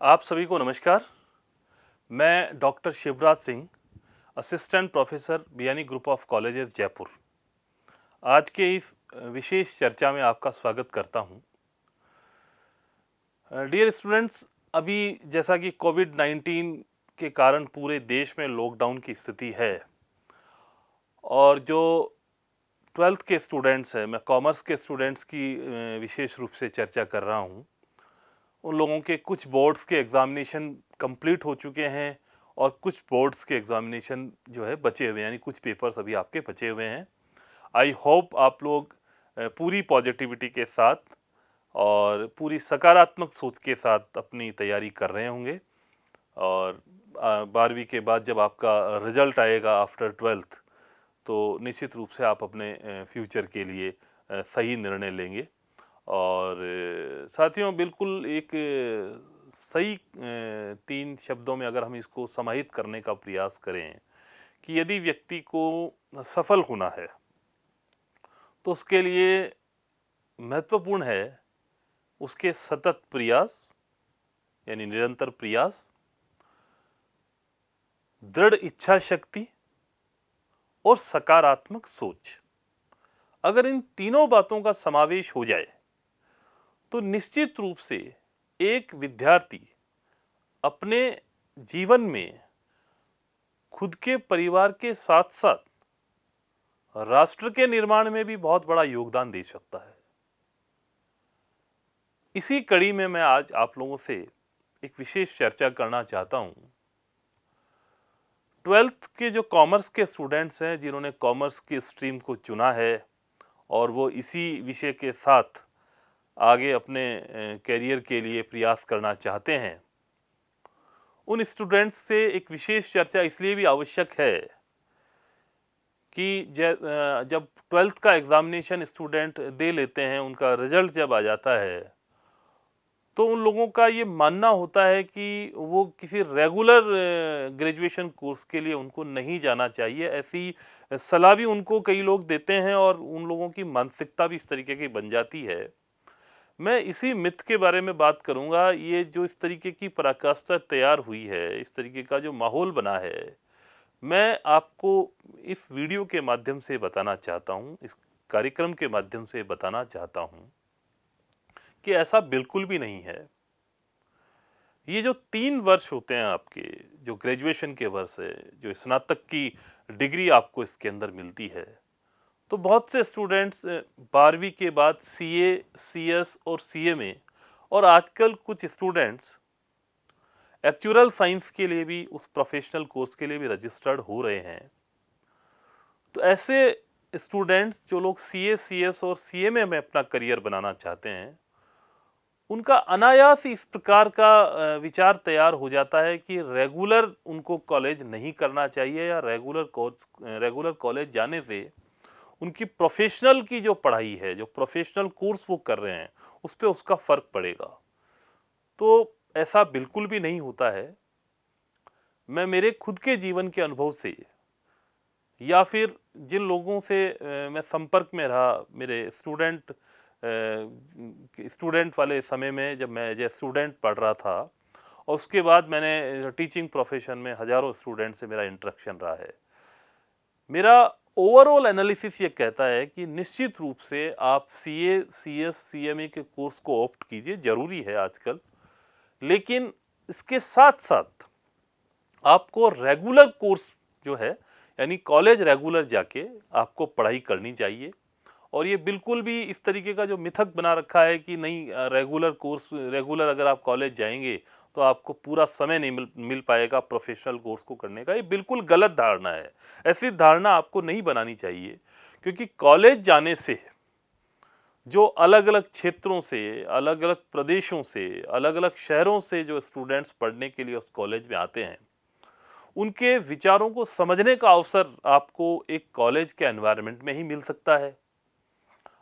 आप सभी को नमस्कार। मैं doctor Shivraj Singh, assistant professor Biyani group of colleges Jaipur. आज के इस विशेष चर्चा में आपका स्वागत करता हूं। डियर स्टूडेंट्स, अभी जैसा कि कोविड-19 के कारण पूरे देश में लॉकडाउन की स्थिति है और जो 12th के स्टूडेंट्स हैं, मैं कॉमर्स के स्टूडेंट्स की विशेष रूप से चर्चा कर रहा हूं। उन लोगों के कुछ बोर्ड्स के एग्जामिनेशन कंप्लीट हो चुके हैं और कुछ बोर्ड्स के एग्जामिनेशन जो है बचे हुए हैं, यानी कुछ पेपर्स अभी आपके बचे हुए हैं। आई होप आप लोग पूरी पॉजिटिविटी के साथ और पूरी सकारात्मक सोच के साथ अपनी तैयारी कर रहे होंगे और 12वीं के बाद जब आपका रिजल्ट आएगा आफ्टर 12th, तो निश्चित रूप से आप अपने फ्यूचर के लिए सही निर्णय लेंगे। और साथियों, बिल्कुल एक सही 3 शब्दों में अगर हम इसको समाहित करने का प्रयास करें कि यदि व्यक्ति को सफल होना है, तो उसके लिए महत्वपूर्ण है उसके सतत प्रयास, यानी निरंतर प्रयास, दृढ़ इच्छा शक्ति और सकारात्मक सोच। अगर इन तीनों बातों का समावेश हो जाए, तो निश्चित रूप से एक विद्यार्थी अपने जीवन में खुद के परिवार के साथ-साथ राष्ट्र के निर्माण में भी बहुत बड़ा योगदान दे सकता है। इसी कड़ी में मैं आज आप लोगों से एक विशेष चर्चा करना चाहता हूं। 12th के जो कॉमर्स के स्टूडेंट्स हैं, जिन्होंने कॉमर्स की स्ट्रीम को चुना है और वो इसी विषय के साथ आगे अपने करियर के लिए प्रयास करना चाहते हैं, उन स्टूडेंट्स से एक विशेष चर्चा इसलिए भी आवश्यक है कि जब 12th का एग्जामिनेशन स्टूडेंट दे लेते हैं, उनका रिजल्ट जब आ जाता है, तो उन लोगों का ये मानना होता है कि वो किसी रेगुलर ग्रेजुएशन कोर्स के लिए उनको नहीं जाना चाहिए। ऐसी सलाह भी उनको कई लोग देते हैं और उन लोगों की मानसिकता भी इस तरीके की बन जाती है। मैं इसी मिथ के बारे में बात करूंगा। ये जो इस तरीके की पराकाष्ठा तैयार हुई है, इस तरीके का जो माहौल बना है, मैं आपको इस वीडियो के माध्यम से बताना चाहता हूं, इस कार्यक्रम के माध्यम से बताना चाहता हूं कि ऐसा बिल्कुल भी नहीं है। ये जो 3 वर्ष होते हैं आपके, जो ग्रेजुएशन के वर्ष है, जो स्नातक की डिग्री आपको इसके अंदर मिलती है, तो बहुत से स्टूडेंट्स 12वीं के बाद सीए, सीएस और सीएमए और आजकल कुछ स्टूडेंट्स एक्चुअल साइंस के लिए भी, उस प्रोफेशनल कोर्स के लिए भी रजिस्टर्ड हो रहे हैं। तो ऐसे स्टूडेंट्स जो लोग सीए, सीएस और सीएमए में अपना करियर बनाना चाहते हैं, उनका अनायास ही इस प्रकार का विचार तैयार हो जाता है कि रेगुलर उनको कॉलेज नहीं करना चाहिए या रेगुलर कॉलेज जाने से उनकी प्रोफेशनल की जो पढ़ाई है, जो प्रोफेशनल कोर्स वो कर रहे हैं, उस पे उसका फ़र्क पड़ेगा। तो ऐसा बिल्कुल भी नहीं होता है। मैं मेरे खुद के जीवन के अनुभव से या फिर जिन लोगों से मैं संपर्क में रहा, मेरे स्टूडेंट वाले समय में जब मैं एज ए स्टूडेंट पढ़ रहा था और उसके बाद मैंने टीचिंग प्रोफेशन में हजारों स्टूडेंट से मेरा इंटरेक्शन रहा है। मेरा ओवरऑल एनालिसिस ये कहता है कि निश्चित रूप से आप सीए, सीएस, सीएमए के कोर्स को ऑप्ट कीजिए, जरूरी है आजकल। लेकिन इसके साथ-साथ आपको रेगुलर कोर्स जो है, यानी कॉलेज रेगुलर जाके आपको पढ़ाई करनी चाहिए। और ये बिल्कुल भी इस तरीके का जो मिथक बना रखा है कि नहीं, रेगुलर अगर आप कॉलेज जाएंगे तो आपको पूरा समय नहीं मिल पाएगा प्रोफेशनल कोर्स को करने का, ये बिल्कुल गलत धारणा है। ऐसी धारणा आपको नहीं बनानी चाहिए, क्योंकि कॉलेज जाने से जो अलग-अलग क्षेत्रों से, अलग-अलग प्रदेशों से, अलग-अलग शहरों से जो स्टूडेंट्स पढ़ने के लिए उस कॉलेज में आते हैं, उनके विचारों को समझने का अवसर आपको एक कॉलेज के एनवायरनमेंट में ही मिल सकता है।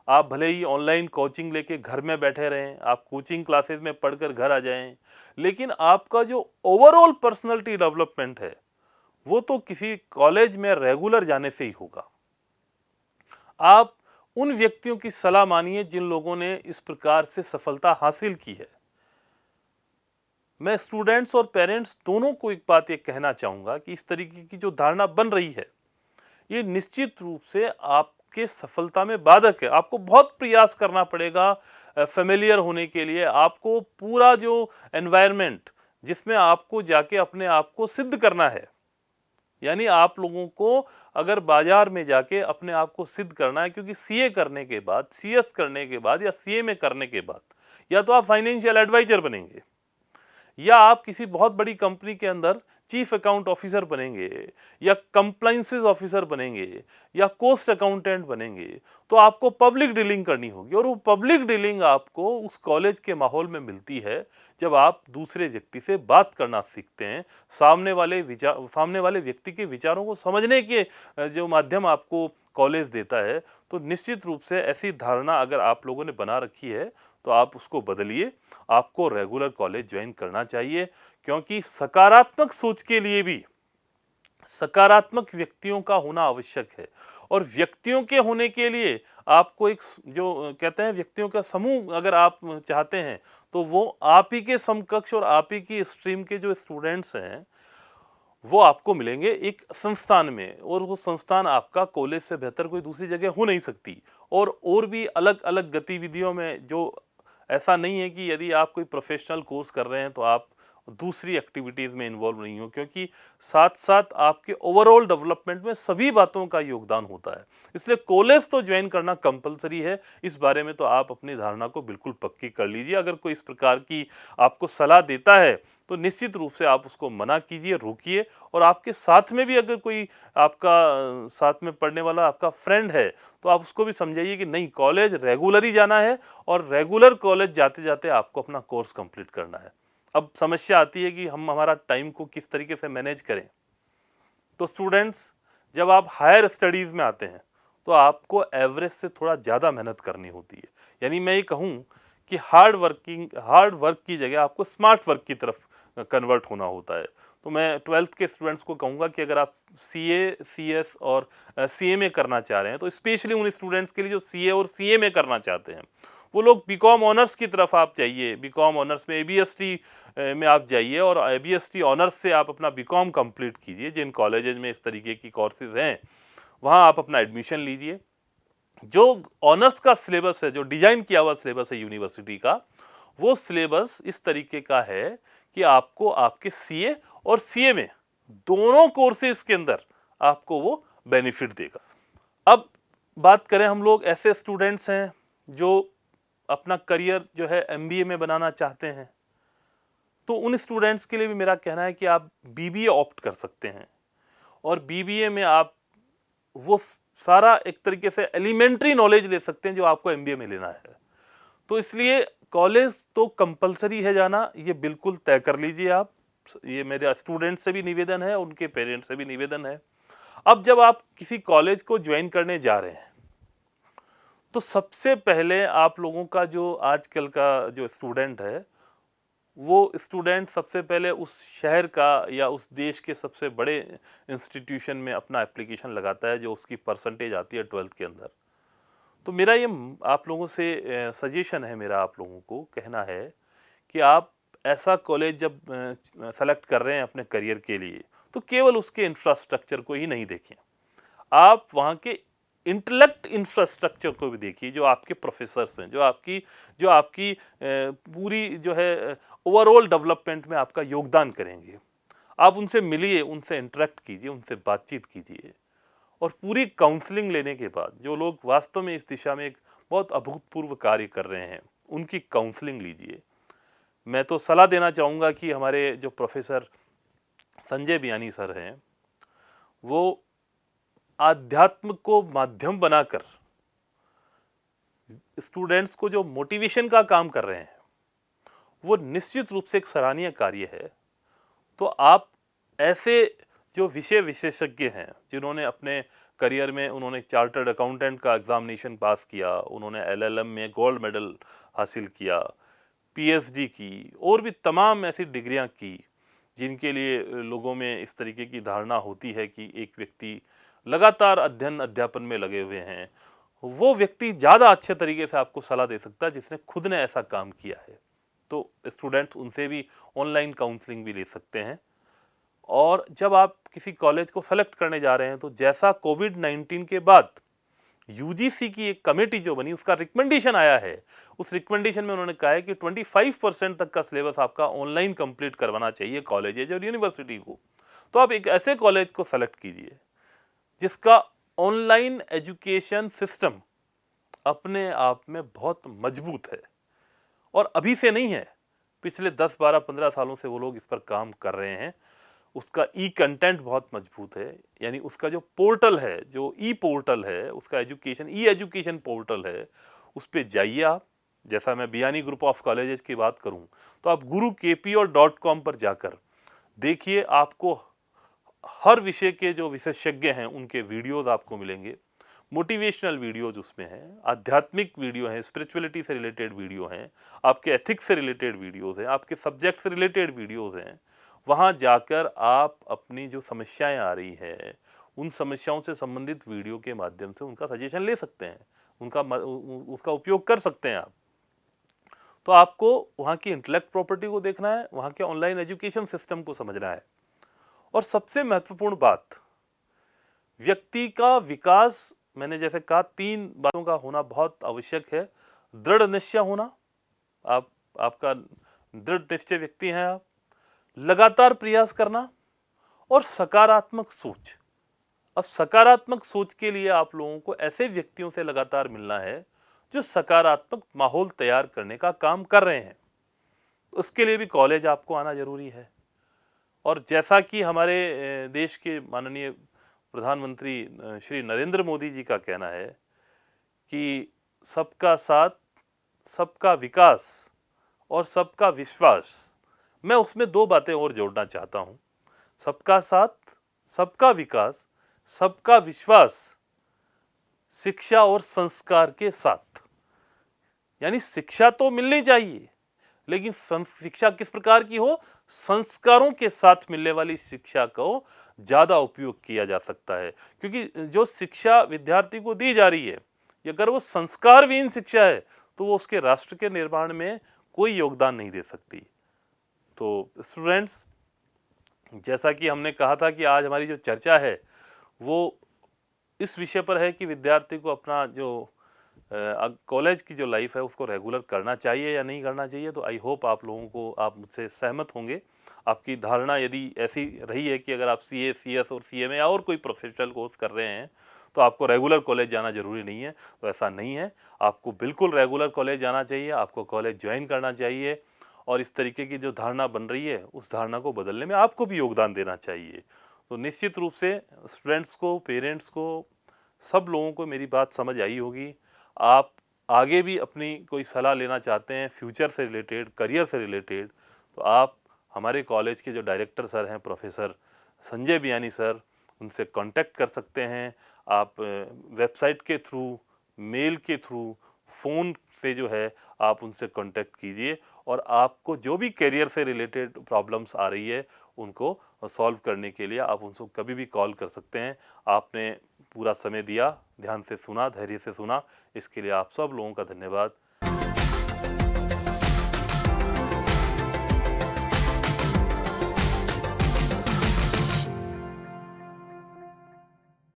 आप भले ही ऑनलाइन कोचिंग लेके घर में बैठे रहें, आप कोचिंग क्लासेस में पढ़कर घर आ जाएं, लेकिन आपका जो ओवरऑल पर्सनालिटी डेवलपमेंट है, वो तो किसी कॉलेज में रेगुलर जाने से ही होगा। आप उन व्यक्तियों की सलाह मानिए जिन लोगों ने इस प्रकार से सफलता हासिल की है। मैं स्टूडेंट्स और पेरेंट्स दोनों को एक बात ये कहना चाहूँगा कि इस तरीके की जो धारणा बन रही है, ये निश्चित रूप से आपके सफलता में बाधक है। आपको बहुत प्रयास करना पड़ेगा फ़ैमिलियर होने के लिए। आपको पूरा जो एनवायरनमेंट जिसमें आपको जाके अपने आप को सिद्ध करना है, यानी आप लोगों को अगर बाज़ार में जाके अपने आप को सिद्ध करना है, क्योंकि सीए करने के बाद, सीएस करने के बाद या सीएमए करने के बाद या तो आप फाइनेंशियल एडवाइज़र बनेंगे या आप किसी बहुत बड़ी कंपनी के अंदर चीफ अकाउंट ऑफिसर बनेंगे या कंप्लायंसेस ऑफिसर बनेंगे या कॉस्ट अकाउंटेंट बनेंगे, तो आपको पब्लिक डीलिंग करनी होगी और वो पब्लिक डीलिंग आपको उस कॉलेज के माहौल में मिलती है जब आप दूसरे व्यक्ति से बात करना सीखते हैं। सामने वाले व्यक्ति के विचारों को समझने के जो माध्यम आपको कॉलेज देता है, तो निश्चित रूप से ऐसी धारणा अगर आप लोगों ने बना रखी है तो आप उसको बदलिए। आपको रेगुलर कॉलेज ज्वाइन करना चाहिए, क्योंकि सकारात्मक सोच के लिए भी सकारात्मक व्यक्तियों का होना आवश्यक है और व्यक्तियों के होने के लिए आपको एक जो कहते हैं व्यक्तियों का समूह अगर आप चाहते हैं, तो वो आप ही के समकक्ष और आप ही की स्ट्रीम के जो स्टूडेंट्स हैं, वो आपको मिलेंगे एक संस्थान में और वो संस्थान आपका कॉलेज से बेहतर कोई दूसरी जगह हो नहीं सकती। और भी अलग-अलग गतिविधियों में जो ऐसा नहीं है कि यदि आप कोई प्रोफेशनल कोर्स कर रहे हैं तो आप दूसरी एक्टिविटीज में इन्वॉल्व नहीं हो, क्योंकि साथ-साथ आपके ओवरऑल डेवलपमेंट में सभी बातों का योगदान होता है। इसलिए कॉलेज तो ज्वाइन करना कंपल्सरी है। इस बारे में तो आप अपनी धारणा को बिल्कुल पक्की कर लीजिए। अगर कोई इस प्रकार की आपको सलाह देता है तो निश्चित रूप से आप उसको मना कीजिए, रोकिए और आपके साथ में भी अगर कोई आपका साथ में पढ़ने वाला आपका फ्रेंड है, तो आप उसको भी समझाइए कि नहीं, कॉलेज रेगुलर ही जाना है और रेगुलर कॉलेज जाते-जाते आपको अपना कोर्स कंप्लीट करना है। अब समस्या आती है कि हम हमारा टाइम को किस तरीके से मैनेज करें। तो स्टूडेंट्स, जब आप हायर स्टडीज़ में आते हैं, तो आपको एवरेज से थोड़ा ज़्यादा मेहनत करनी होती है। यानी मैं ये कहूँ कि हार्ड वर्क की जगह आपको स्मार्ट वर्क की तरफ कन्वर्ट होना होता है। तो मैं 12th के स्टूडेंट्स को कहूँगा कि अगर आप सीए, सीएस और सीएमए करना चाह रहे हैं, तो स्पेशली उन स्टूडेंट्स के लिए जो सीए और सीएमए करना चाहते हैं, वो लोग बीकॉम ऑनर्स की तरफ आप जाइए। बीकॉम ऑनर्स में एबीएसटी में आप जाइए और एबीएसटी ऑनर्स से आप अपना बीकॉम कंप्लीट कीजिए। जिन कॉलेजेस में इस तरीके की कोर्सेज हैं, वहाँ आप अपना एडमिशन लीजिए। जो ऑनर्स का सिलेबस है, जो डिजाइन किया हुआ सिलेबस है यूनिवर्सिटी का, वो सिलेबस इस तरीके का है कि आपको आपके सीए और सीएमए दोनों कोर्सेज के अंदर आपको वो बेनिफिट देगा। अब बात करें, हम लोग ऐसे स्टूडेंट्स हैं जो अपना करियर जो है एमबीए में बनाना चाहते हैं, तो उन स्टूडेंट्स के लिए भी मेरा कहना है कि आप बीबीए ऑप्ट कर सकते हैं और बीबीए में आप वो सारा एक तरीके से एलिमेंट्री नॉलेज ले सकते हैं जो आपको एमबीए में लेना है। तो इसलिए कॉलेज तो कंपल्सरी है जाना, ये बिल्कुल तय कर लीजिए आप। ये मेरे स्टूडेंट से भी निवेदन है, उनके पेरेंट्स से भी निवेदन है। अब जब आप किसी कॉलेज को ज्वाइन करने जा रहे हैं, तो सबसे पहले आप लोगों का जो आजकल का जो स्टूडेंट है, वो स्टूडेंट सबसे पहले उस शहर का या उस देश के सबसे बड़े इंस्टीट्यूशन में अपना एप्लीकेशन लगाता है जो उसकी परसेंटेज आती है 12th के अंदर। तो मेरा ये आप लोगों से सजेशन है, मेरा आप लोगों को कहना है कि आप ऐसा कॉलेज जब सेलेक्ट कर रहे हैं अपने करियर के लिए, तो केवल उसके इंफ्रास्ट्रक्चर को ही नहीं देखें। आप वहाँ के इंटेलेक्ट इंफ्रास्ट्रक्चर को भी देखिए, जो आपके प्रोफेसर्स हैं, जो आपकी पूरी जो है ओवरऑल डेवलपमेंट में आपका योगदान करेंगे। आप उनसे मिलिए, उनसे इंटरेक्ट कीजिए, उनसे बातचीत कीजिए और पूरी काउंसलिंग लेने के बाद जो लोग वास्तव में इस दिशा में एक बहुत अभूतपूर्व कार्य कर रहे हैं, उनकी काउंसलिंग लीजिए। मैं तो सलाह देना चाहूँगा कि हमारे जो प्रोफेसर संजय बियानी सर हैं, वो आध्यात्म को माध्यम बनाकर स्टूडेंट्स को जो मोटिवेशन का काम कर रहे हैं, वो निश्चित रूप से एक सराहनीय कार्य है। तो आप ऐसे जो विषय विशेषज्ञ हैं, जिन्होंने अपने करियर में उन्होंने चार्टर्ड अकाउंटेंट का एग्जामिनेशन पास किया, उन्होंने एलएलएम में गोल्ड मेडल हासिल किया, पीएचडी की और भी तमाम ऐसी डिग्रियां की, जिनके लिए लोगों में इस तरीके की धारणा होती है कि एक व्यक्ति लगातार अध्ययन अध्यापन में लगे हुए हैं, वो व्यक्ति ज़्यादा अच्छे तरीके से आपको सलाह दे सकता है जिसने खुद ने ऐसा काम किया है। तो स्टूडेंट्स उनसे भी ऑनलाइन काउंसलिंग भी ले सकते हैं। और जब आप किसी कॉलेज को सेलेक्ट करने जा रहे हैं तो जैसा कोविड-19 के बाद यूजीसी की एक कमेटी जो बनी उसका रिकमेंडेशन आया है, उस रिकमेंडेशन में उन्होंने कहा है कि 25% तक का सिलेबस आपका ऑनलाइन कंप्लीट करवाना चाहिए कॉलेजेज और यूनिवर्सिटी को। तो आप एक ऐसे कॉलेज को सेलेक्ट कीजिए जिसका ऑनलाइन एजुकेशन सिस्टम अपने आप में बहुत मजबूत है और अभी से नहीं है, पिछले 10, 12, 15 सालों से वो लोग इस पर काम कर रहे हैं। उसका ई कंटेंट बहुत मजबूत है, यानी उसका जो पोर्टल है, जो ई पोर्टल है, उसका ई एजुकेशन पोर्टल है, उस पे जाइए आप। जैसा मैं बियानी ग्रुप ऑफ कॉलेजेस की बात करूं, तो आप gurukpo.com पर जाकर देखिए, आपको हर विषय के जो विशेषज्ञ हैं उनके वीडियोस आपको मिलेंगे। मोटिवेशनल वीडियोज उसमें हैं, आध्यात्मिक वीडियो हैं, स्पिरिचुअलिटी से रिलेटेड वीडियो हैं, आपके एथिक्स से रिलेटेड वीडियोज हैं, आपके सब्जेक्ट से रिलेटेड वीडियोज हैं। वहां जाकर आप अपनी जो समस्याएं आ रही हैं, उन समस्याओं से संबंधित वीडियो के माध्यम से उनका सजेशन ले सकते हैं, उसका उपयोग कर सकते हैं आप। तो आपको वहां की इंटेलेक्ट प्रॉपर्टी को देखना है, वहां के ऑनलाइन एजुकेशन सिस्टम को समझना है और सबसे महत्वपूर्ण बात, व्यक्ति का विकास, मैंने जैसे कहा 3 बातों का होना बहुत आवश्यक है। दृढ़ निश्चय होना, आपका दृढ़ निश्चय व्यक्ति हैं आप, लगातार प्रयास करना और सकारात्मक सोच। अब सकारात्मक सोच के लिए आप लोगों को ऐसे व्यक्तियों से लगातार मिलना है जो सकारात्मक माहौल तैयार करने का काम कर रहे हैं। उसके लिए भी कॉलेज आपको आना जरूरी है। और जैसा कि हमारे देश के माननीय प्रधानमंत्री श्री नरेंद्र मोदी जी का कहना है कि सबका साथ, सबका विकास और सबका विश्वास, मैं उसमें 2 बातें और जोड़ना चाहता हूं। सबका साथ, सबका विकास, सबका विश्वास, शिक्षा और संस्कार के साथ। यानी शिक्षा तो मिलनी चाहिए, लेकिन शिक्षा किस प्रकार की हो? संस्कारों के साथ मिलने वाली शिक्षा को ज्यादा उपयोग किया जा सकता है, क्योंकि जो शिक्षा विद्यार्थी को दी जा रही है, अगर वो संस्कारविहीन शिक्षा है तो वो उसके राष्ट्र के निर्माण में कोई योगदान नहीं दे सकती। तो स्टूडेंट्स, जैसा कि हमने कहा था कि आज हमारी जो चर्चा है वो इस विषय पर है कि विद्यार्थी को अपना जो कॉलेज की जो लाइफ है उसको रेगुलर करना चाहिए या नहीं करना चाहिए। तो आई होप आप मुझसे सहमत होंगे। आपकी धारणा यदि ऐसी रही है कि अगर आप सीए, सीएस और सीएमए या और कोई प्रोफेशनल कोर्स कर रहे हैं तो आपको रेगुलर कॉलेज जाना जरूरी नहीं है, तो ऐसा नहीं है। आपको बिल्कुल रेगुलर कॉलेज जाना चाहिए, आपको कॉलेज ज्वाइन करना चाहिए और इस तरीके की जो धारणा बन रही है उस धारणा को बदलने में आपको भी योगदान देना चाहिए। तो निश्चित रूप से स्टूडेंट्स को, पेरेंट्स को, सब लोगों को मेरी बात समझ आई होगी। आप आगे भी अपनी कोई सलाह लेना चाहते हैं फ्यूचर से रिलेटेड, करियर से रिलेटेड, तो आप हमारे कॉलेज के जो डायरेक्टर सर हैं, प्रोफेसर संजय बियानी सर, उनसे कांटेक्ट कर सकते हैं। आप वेबसाइट के थ्रू, मेल के थ्रू, फ़ोन से जो है आप उनसे कांटेक्ट कीजिए और आपको जो भी करियर से रिलेटेड प्रॉब्लम्स आ रही है उनको सॉल्व करने के लिए आप उनको कभी भी कॉल कर सकते हैं। आपने पूरा समय दिया, ध्यान से सुना, धैर्य से सुना, इसके लिए आप सब लोगों का धन्यवाद।